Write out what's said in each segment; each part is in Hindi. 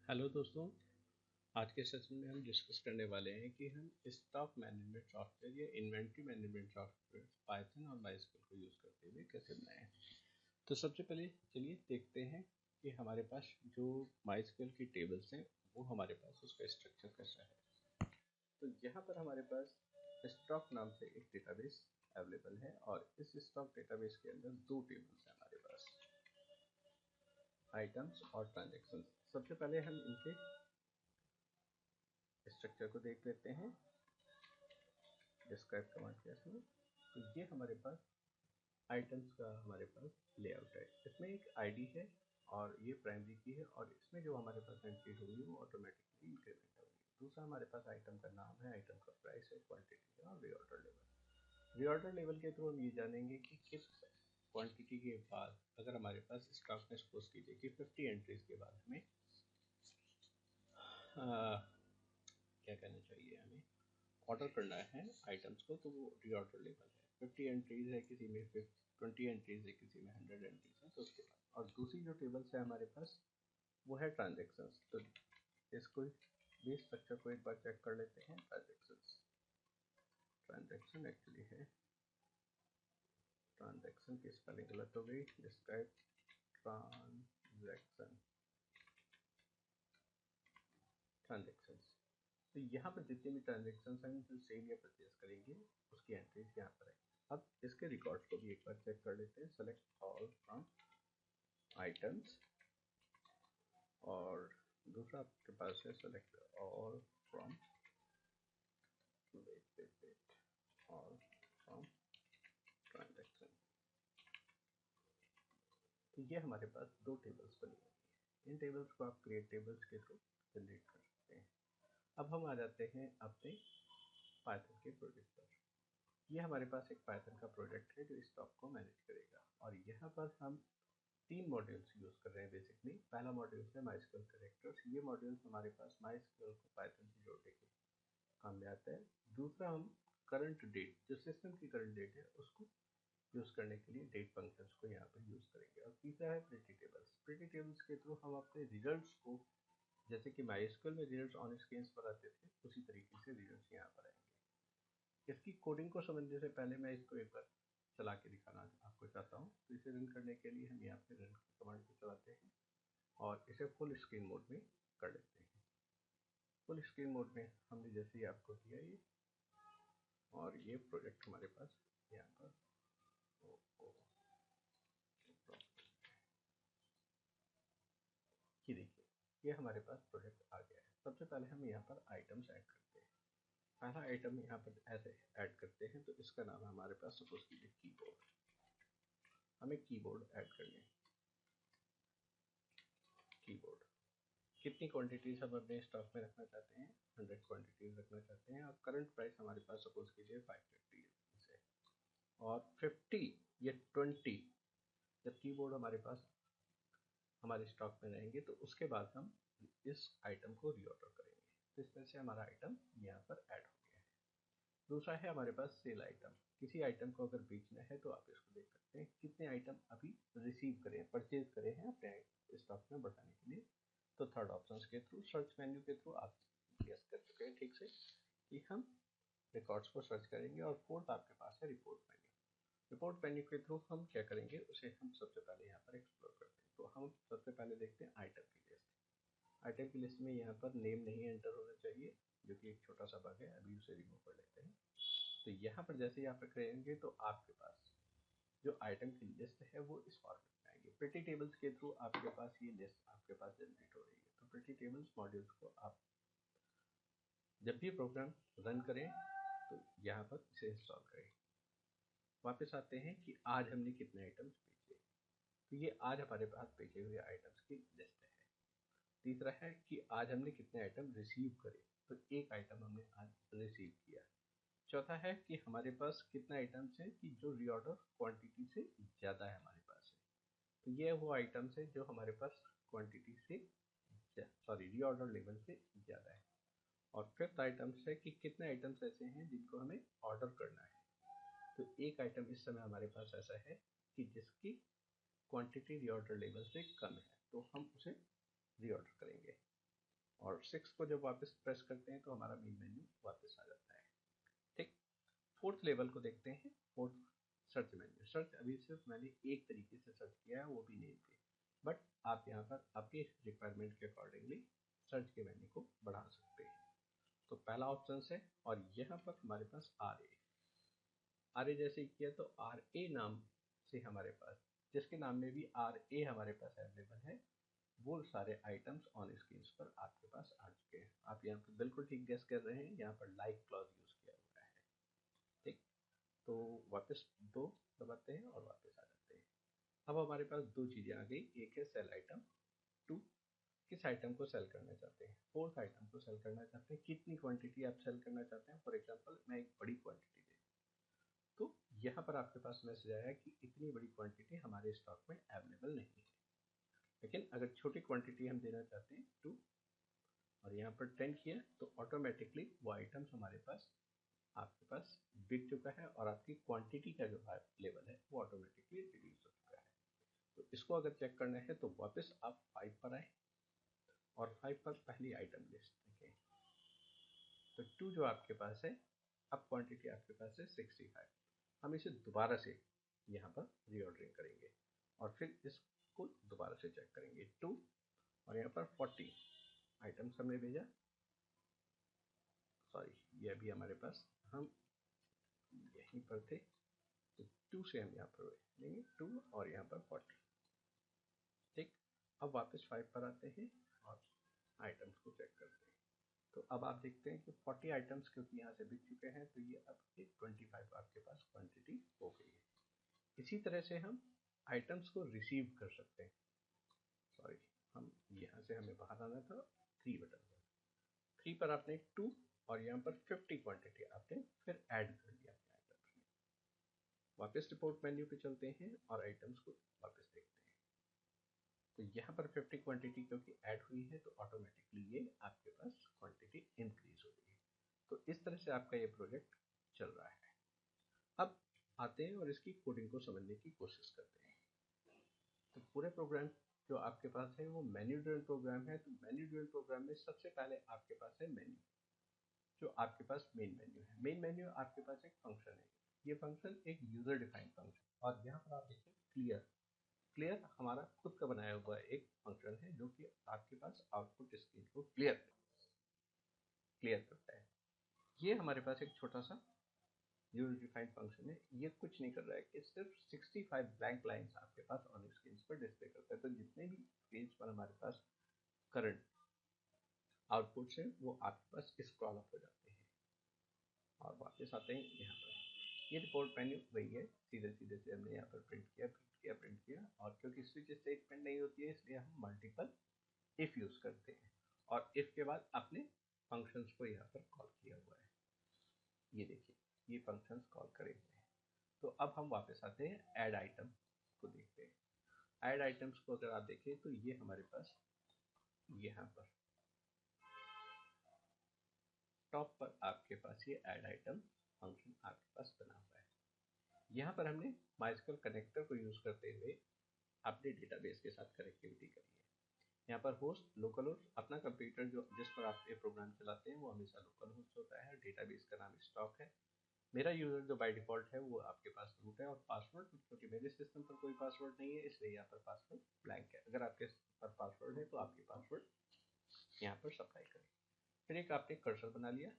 हेलो दोस्तों। आज के सेशन में हम डिस्कस करने वाले हैं कि हम स्टॉक मैनेजमेंट सॉफ्टवेयर या इन्वेंट्री मैनेजमेंट सॉफ्टवेयर पाइथन और माइस्क्ल को यूज़ करते हुए कैसे बनाएं। तो सबसे पहले चलिए देखते हैं कि हमारे पास जो माइस्क्ल की टेबल्स हैं वो हमारे पास उसका स्ट्रक्चर कैसा है। तो यहाँ पर हमारे पास स्टॉक नाम से एक डेटाबेस अवेलेबल है और इस स्टॉक डेटाबेस के अंदर दो टेबल्स हैं हमारे पास, आइटम्स और ट्रांजेक्शन। सबसे पहले हम इनके स्ट्रक्चर को देख लेते हैं डिस्क्राइब कमांड के थ्रू। तो ये हमारे पास आइटम्स का हमारे पास लेआउट है। इसमें एक आईडी है और ये प्राइमरी की है और इसमें जो हमारे पास एंट्री होगी वो ऑटोमेटिकली इंक्रीमेंट होगी। दूसरा हमारे पास आइटम का नाम है, आइटम का प्राइस है, क्वांटिटी है और रीऑर्डर लेवल। रीऑर्डर लेवल के थ्रू हम ये जानेंगे कि किस क्वांटिटी के बाद अगर हमारे पास स्टॉक में सपोज कीजिए कि 50 एंट्रीज के बाद हमें क्या कहना चाहिए, हमें ऑर्डर करना है आइटम्स को, तो वो रीऑर्डर लेवल है। 50 एंट्रीज है किसी में, 20 एंट्रीज है किसी में, 100 एंट्रीज है तो उसके बाद। और दूसरी जो टेबल्स है हमारे पास वो है ट्रांजेक्शन्स। तो इसको भी स्ट्रक्चर को एक बार चेक कर लेते हैं। ट्रांजेक्शन्स, ट्रांजेक्शन एक्चुअली है, ट्रांजेक्शन की स्पेलिंग गलत हो गई, डिस्क्राइब ट्रांजेक्शन, ट्रांजेक्शन्स। तो यहाँ पर जितने भी ट्रांजेक्शन हैं जो सेल या परचेज करेंगे उसकी एंट्रीज यहाँ पर है। अब इसके रिकॉर्ड्स को भी एक बार चेक कर लेते हैं। सेलेक्ट ऑल फ्रॉम आइटम्स और दूसरा आपके पास है select all from all from transaction. तो ये हमारे पास दो टेबल्स बनी हुई है। इन टेबल्स को आप क्रिएट टेबल्स के थ्रू जनरेट कर सकते हैं। अब हम आ जाते हैं अपने पाइथन के प्रोजेक्ट पर। ये हमारे पास एक पाइथन का प्रोजेक्ट है जो स्टॉक को मैनेज करेगा और यहाँ पर हम तीन मॉड्यूल्स यूज कर रहे हैं बेसिकली। पहला मॉड्यूल है माइस्क्ल कैरेक्टर्स। ये मॉड्यूल हमारे पास माइस्क्ल को पाइथन से जोड़ने के काम में आता है। दूसरा हम करंट डेट, जो सिस्टम की करंट डेट है उसको यूज करने के लिए डेट फंक्शंस को यहाँ पर यूज करेंगे। और तीसरा है प्रिटी टेबल्स। प्रिटी टेबल्स के थ्रू हम अपने रिजल्ट्स को, जैसे कि माइस्क्ल में रिजल्ट्स ऑन स्क्रीन पर आते थे, उसी तरीके से रिजल्ट्स यहाँ पर आएंगे। इसकी कोडिंग को समझने से पहले मैं इसको एक बार चला के दिखाना आपको चाहता हूँ। तो इसे रन करने के लिए हम यहाँ पे रन कमांड को चलाते हैं और इसे फुल स्क्रीन मोड में कर लेते हैं। फुल स्क्रीन मोड में हमने जैसे ही आपको किया ये, और ये प्रोजेक्ट हमारे पास यहाँ पर ये देखिए, ये हमारे पास प्रोजेक्ट आ गया है। सबसे पहले हम यहाँ पर आइटम्स ऐड करते हैं। पहला आइटम यहाँ पर ऐसे ऐड करते हैं, तो इसका नाम है हमारे पास सपोज कीजिए कीबोर्ड। हमें कीबोर्ड ऐड करने हैं। कीबोर्ड कितनी क्वांटिटीज हम अपने स्टॉक में रखना चाहते हैं, 100 क्वांटिटीज रखना चाहते हैं। और करंट प्राइस हमारे पास सपोज कीजिए 550 है और 50 या 20 जब कीबोर्ड हमारे पास हमारे स्टॉक में रहेंगे तो उसके बाद हम इस आइटम को रीऑर्डर करेंगे। तो इस तरह से हमारा आइटम यहाँ पर ऐड हो गया है। दूसरा है हमारे पास सेल आइटम। किसी आइटम को अगर बेचना है तो आप इसको देख सकते हैं कितने आइटम अभी रिसीव करें, परचेज करे हैं अपने स्टॉक में बढ़ाने के लिए। तो थर्ड ऑप्शन के थ्रू, सर्च मेन्यू के थ्रू आप गेस कर चुके हैं ठीक से कि हम रिकॉर्ड्स को सर्च करेंगे। और फोर्थ आपके पास है रिपोर्ट मेन्यू। रिपोर्ट मेन्यू के थ्रू हम क्या करेंगे उसे हम सबसे पहले यहाँ पर एक्सप्लोर करते हैं। तो हम सबसे पहले देखते हैं आइटम की लिस्ट। आइटम की लिस्ट में यहाँ पर नेम नहीं एंटर होना चाहिए, जो कि एक छोटा सा बग है, अभी उसे रिमूव कर लेते हैं। तो यहाँ पर जैसे ही आप करेंगे तो आपके पास जो आइटम की लिस्ट है वो इस फॉर्मेट में आएगी। प्रिटी टेबल्स के थ्रू आपके पास ये लिस्ट आपके पास जनरेट हो रही है। तो प्रिटी टेबल्स मॉड्यूल्स को आप जब भी प्रोग्राम रन करें तो यहाँ पर इसे इंस्टॉल करें। वापस आते हैं कि आज हमने कितने आइटम्स बेचे। तो ये आज हमारे पास बेचे हुए आइटम्स की लिस्ट है। तीसरा है कि आज हमने कितने आइटम रिसीव करे। तो एक आइटम हमने आज रिसीव किया। चौथा है कि हमारे पास कितना आइटम्स है कि जो रीऑर्डर क्वांटिटी से ज़्यादा है हमारे पास है। तो ये वो आइटम्स है जो हमारे पास क्वांटिटी से, सॉरी, रीऑर्डर लेवल से ज़्यादा है। और फिफ्थ आइटम्स है कि कितने आइटम्स ऐसे हैं जिनको हमें ऑर्डर करना है। तो एक आइटम इस समय हमारे पास ऐसा है कि जिसकी क्वांटिटी रीऑर्डर लेवल से कम है, तो हम उसे रीऑर्डर करेंगे। और 6 को जब वापस प्रेस करते हैं तो हमारा मेन मेन्यू वापस आ जाता है। ठीक, फोर्थ लेवल को देखते हैं। Fourth search menu. सर्च अभी सिर्फ मैंने एक तरीके से सर्च किया है, वो भी नेम पे, बट आप यहाँ पर आपके रिक्वायरमेंट के अकॉर्डिंगली सर्च के मेन्यू को बढ़ा सकते हैं। तो पहला ऑप्शन है, और यहाँ पर हमारे पास आर ए जैसे किया तो आर ए नाम से हमारे पास, जिसके नाम में भी आर ए हमारे पास अवेलेबल है, वो सारे आइटम्स ऑन स्क्रीन पर आपके पास आ चुके हैं। आप यहाँ पर बिल्कुल ठीक गेस कर रहे हैं, यहाँ पर लाइक क्लॉज यूज किया हुआ है। ठीक, तो वापस 2 दबाते हैं और वापस आ जाते हैं। अब हमारे पास दो चीजें आ गई, एक है सेल आइटम 2, किस आइटम को सेल करना चाहते हैं, फोर्थ आइटम को सेल करना चाहते हैं, कितनी क्वांटिटी आप सेल करना चाहते हैं। फॉर एग्जांपल मैं एक बड़ी क्वांटिटी दे, तो यहाँ पर आपके पास मैसेज आया कि इतनी बड़ी क्वांटिटी हमारे स्टॉक में अवेलेबल नहीं है। लेकिन अगर छोटी क्वांटिटी हम देना चाहते हैं 2 और यहाँ पर 10 किया, तो ऑटोमेटिकली वो आइटम्स हमारे पास आपके पास बिक चुका है और आपकी क्वांटिटी का जो लेवल है वो ऑटोमेटिकली रिड्यूस हो चुका है। तो इसको अगर चेक करना है तो वापस आप 5 पर आए और 5 पर पहली आइटम लिस्ट देखें, तो 2 जो आपके पास है, अब क्वांटिटी आपके पास है 65। हम इसे दोबारा से यहाँ पर रीऑर्डरिंग करेंगे और फिर इसको दोबारा से चेक करेंगे। 2 और यहाँ पर 40 आइटम्स हमने भेजा, सॉरी ये अभी हमारे पास हम यहीं पर थे, तो 2 से हम यहाँ पर लेंगे 2 और यहाँ पर 40। ठीक, अब वापस 5 पर आते हैं और आइटम्स को चेक करते हैं। तो अब आप देखते हैं कि 40 आइटम्स क्योंकि यहाँ से बिक चुके हैं, तो ये अब 25 आपके पास क्वांटिटी हो गई है। इसी तरह से हम आइटम्स को रिसीव कर सकते हैं। सॉरी, हम यहाँ से हमें बाहर आना था, 3 बटन पर, 3 पर आपने 2 और यहाँ पर 50 क्वांटिटी आपने फिर ऐड कर दिया अपने आइटम्स में। वापस रिपोर्ट मेन्यू पे चलते हैं और आइटम्स को वापस देखते हैं। तो यहाँ पर 50 क्वांटिटी क्योंकि ऐड हुई है, तो ऑटोमेटिकली ये आपके पास क्वांटिटी इंक्रीज हो गई है। तो इस तरह से आपका ये प्रोजेक्ट चल रहा है। अब आते हैं और इसकी कोडिंग को समझने की कोशिश करते हैं। तो पूरे प्रोग्राम जो आपके पास है वो मेन्यू ड्रिवन प्रोग्राम है। तो मेन्यू ड्रिवन प्रोग्राम में सबसे पहले आपके पास है मेन्यू, जो आपके पास मेन मेन्यू है। मेन मेन्यू आपके पास एक फंक्शन है, ये फंक्शन एक यूजर डिफाइंड फंक्शन, और यहाँ पर आप देखिए क्लियर, क्लियर हमारा खुद का बनाया हुआ एक फंक्शन है जो कि आपके पास आउटपुट स्क्रीन को क्लियर करता है। ये हमारे पास एक छोटा सा यूजर डिफाइंड फंक्शन है, ये कुछ नहीं कर रहा है कि सिर्फ 65 ब्लैंक लाइंस आपके पास ऑन स्क्रीन पर डिस्प्ले करता है। तो जितने भी पेज पर हमारे पास करंट आउटपुट्स हैं वो आपके पास स्क्रॉल अप हो जाते हैं। और वापस आते हैं यहाँ पर, ये रिपोर्ट मेन्यू वही है, सीधे सीधे से हमने यहाँ पर प्रिंट किया, और क्योंकि स्विच स्टेटमेंट नहीं होती है इसलिए हम मल्टीपल इफ यूज करते हैं, और इफ के बाद अपने फंक्शंस को यहाँ पर कॉल किया हुआ है। ये देखिए, ये फंक्शंस कॉल करे हुए हैं। तो अब हम वापस आते हैं, ऐड आइटम को देखते हैं। ऐड आइटम्स को अगर आप देखें तो ये हमारे पास यहाँ पर टॉप पर आपके पास ये ऐड आइटम फंक्शन आपके पास बना हुआ है। यहाँ पर हमने माइस्क्ल कनेक्टर को यूज करते हुए अपने डेटाबेस के साथ कनेक्टिविटी करी है। यहाँ पर होस्ट लोकल होस्ट, अपना कंप्यूटर जो जिस पर आप ये प्रोग्राम चलाते हैं वो हमेशा लोकल होस्ट होता है। डेटाबेस का नाम स्टॉक है। मेरा यूजर जो बाय डिफॉल्ट है वो आपके पास रूट है, और पासवर्ड क्योंकि मेरे सिस्टम पर कोई पासवर्ड नहीं है इसलिए यहाँ पर पासवर्ड ब्लैंक है। अगर आपके पर पासवर्ड है तो आपके पासवर्ड यहाँ पर सप्लाई करें। फिर एक आपने कर्सर बना लिया,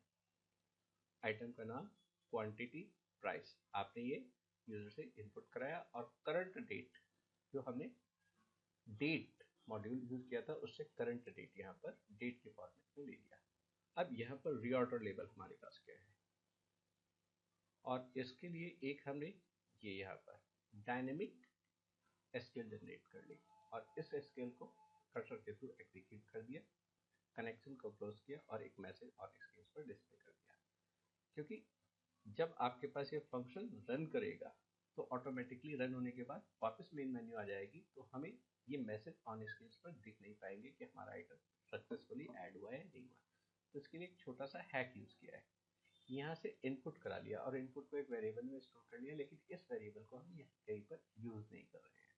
आइटम का नाम, क्वांटिटी, प्राइस, आपने ये यूजर से इनपुट कराया, और करंट डेट जो हमने डेट मॉड्यूल यूज किया था उससे करंट डेट यहाँ पर डेट के फॉर्मेट में ले लिया। अब यहाँ पर रीऑर्डर लेबल हमारे पास क्या है, और इसके लिए एक हमने ये यहाँ पर डायनेमिक एसक्यूएल जनरेट कर ली, और इस एसक्यूएल को कर्सर के थ्रू एग्जीक्यूट कर दिया, कनेक्शन को क्लोज किया और एक मैसेज ऑन स्क्रीन पर डिस्प्ले कर दिया। क्योंकि जब आपके पास ये फंक्शन रन करेगा तो ऑटोमेटिकली रन होने के बाद वापस मेन मेन्यू आ जाएगी, तो हमें ये मैसेज ऑन स्क्रीन पर दिख नहीं पाएंगे कि हमारा आइटम सक्सेसफुली ऐड हुआ है नहीं हुआ। तो इसके लिए एक छोटा सा हैक यूज किया है, यहाँ से इनपुट करा लिया और इनपुट को एक वेरिएबल में स्टोर कर लिया, लेकिन इस वेरिएबल को हम कहीं पर यूज नहीं कर रहे हैं।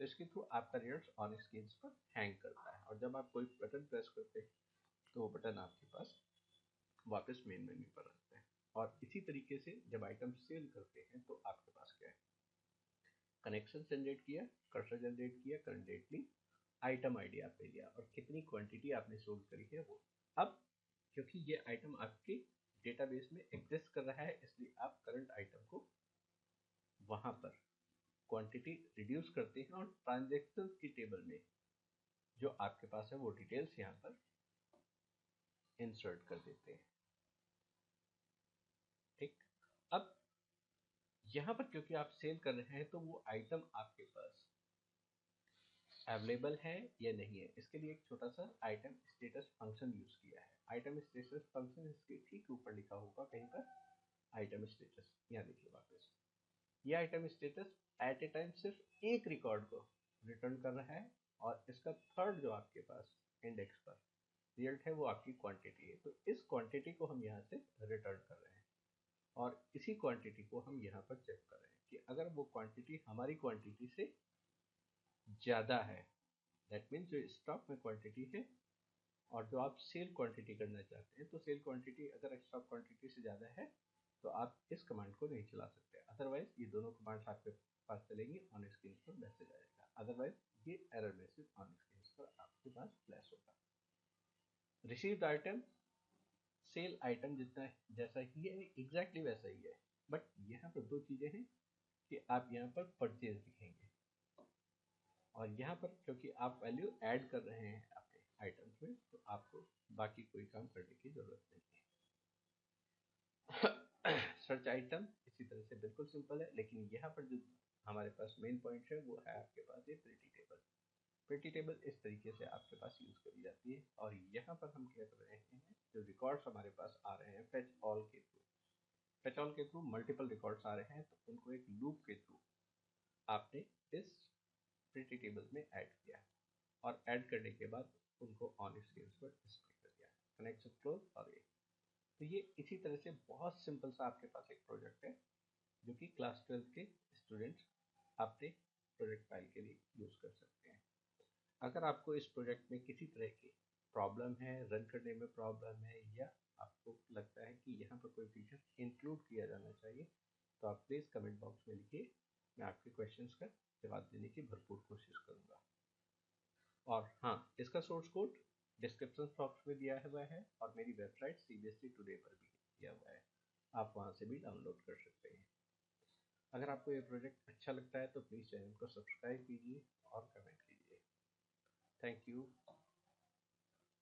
तो इसके थ्रू आपका रिजल्ट ऑन स्क्रीन पर हैंग करता है, और जब आप कोई बटन प्रेस करते हैं तो वो बटन आपके पास वापस मेन मेन्यू पर आता है। और इसी तरीके से जब आइटम सेल करते हैं तो आपके पास क्या है, कनेक्शन जनरेट किया, कर्सर जनरेट किया, करंटली आइटम आईडी आपने लिया और कितनी क्वांटिटी आपने सोल्ड करी है वो। अब क्योंकि ये आइटम आपके डेटाबेस में एग्जिस्ट कर रहा है, इसलिए आप करंट आइटम को वहां पर क्वांटिटी रिड्यूस करते हैं और ट्रांजैक्शंस की टेबल में जो आपके पास है वो डिटेल्स यहाँ पर इंसर्ट कर देते हैं। ठीक, अब यहाँ पर क्योंकि आप सेल कर रहे हैं तो वो आइटम आपके पास अवेलेबल है या नहीं है, इसके लिए एक छोटा सा आइटम स्टेटस फंक्शन यूज किया है। आइटम स्टेटस फंक्शन इसके ठीक ऊपर लिखा होगा कहीं पर, आइटम स्टेटस यहाँ देखिए वापस। ये item status at A time सिर्फ एक रिकॉर्ड को रिटर्न कर रहा है और इसका थर्ड जो आपके पास इंडेक्स पर रिजल्ट है वो आपकी क्वांटिटी है। तो इस क्वांटिटी को हम यहाँ से रिटर्न कर रहे हैं और इसी क्वांटिटी को हम यहाँ पर चेक कर रहे हैं कि अगर वो क्वांटिटी हमारी क्वांटिटी से ज़्यादा है, दैट मीन्स जो स्टॉक में क्वांटिटी है और जो आप सेल क्वांटिटी करना चाहते हैं, तो सेल क्वांटिटी अगर स्टॉक क्वांटिटी से ज़्यादा है तो आप इस कमांड को नहीं चला सकते। अदरवाइज ये दोनों कमांड्स आपके पास चलेंगी, ऑन स्क्रीन पर मैसेज आएगा, अदरवाइज ये एरर मैसेज ऑन स्क्रीन पर आपके पास फ्लैश होगा। रिसीव्ड आइटम सेल आइटम जितना जैसा ही है, एग्जैक्टली वैसा ही है, बट यहाँ पर दो चीज़ें हैं कि आप यहाँ पर परचेज लिखेंगे और यहाँ पर क्योंकि आप वैल्यू ऐड कर रहे हैं अपने आइटम्स में तो आपको बाकी कोई काम करने की जरूरत नहीं है। सर्च आइटम इसी तरह से बिल्कुल सिंपल है, लेकिन यहाँ पर जो हमारे पास मेन पॉइंट है वो है आपके पास ये प्रिटी टेबल। प्रिटी टेबल इस तरीके से आपके पास यूज करी जाती है और यहाँ पर हम क्या कर रहे हैं, जो रिकॉर्ड्स हमारे पास आ रहे हैं फेच ऑल के थ्रू, फेच ऑल के थ्रू मल्टीपल रिकॉर्ड्स आ रहे हैं तो उनको एक लूप के थ्रू आपने इस प्रिटी टेबल में ऐड किया और ऐड करने के बाद उनको ऑन स्क्रीन पर डिस्प्ले कर दिया, कनेक्शन क्लोज और ये। तो ये इसी तरह से बहुत सिंपल सा आपके पास एक प्रोजेक्ट है जो कि क्लास 12 के स्टूडेंट्स अपने प्रोजेक्ट फाइल के लिए यूज कर सकते हैं। अगर आपको इस प्रोजेक्ट में किसी तरह की प्रॉब्लम है, रन करने में प्रॉब्लम है या आपको लगता है कि यहाँ पर कोई फीचर इंक्लूड किया जाना चाहिए तो आप प्लीज़ कमेंट बॉक्स में लिखिए, मैं आपके क्वेश्चंस का जवाब देने की भरपूर कोशिश करूँगा। और हाँ, इसका सोर्स कोड डिस्क्रिप्शन बॉक्स में दिया हुआ है और मेरी वेबसाइट CBSE टुडे पर भी दिया हुआ है, आप वहाँ से भी डाउनलोड कर सकते हैं। अगर आपको ये प्रोजेक्ट अच्छा लगता है तो प्लीज़ चैनल को सब्सक्राइब कीजिए और कमेंट कीजिए। Thank you.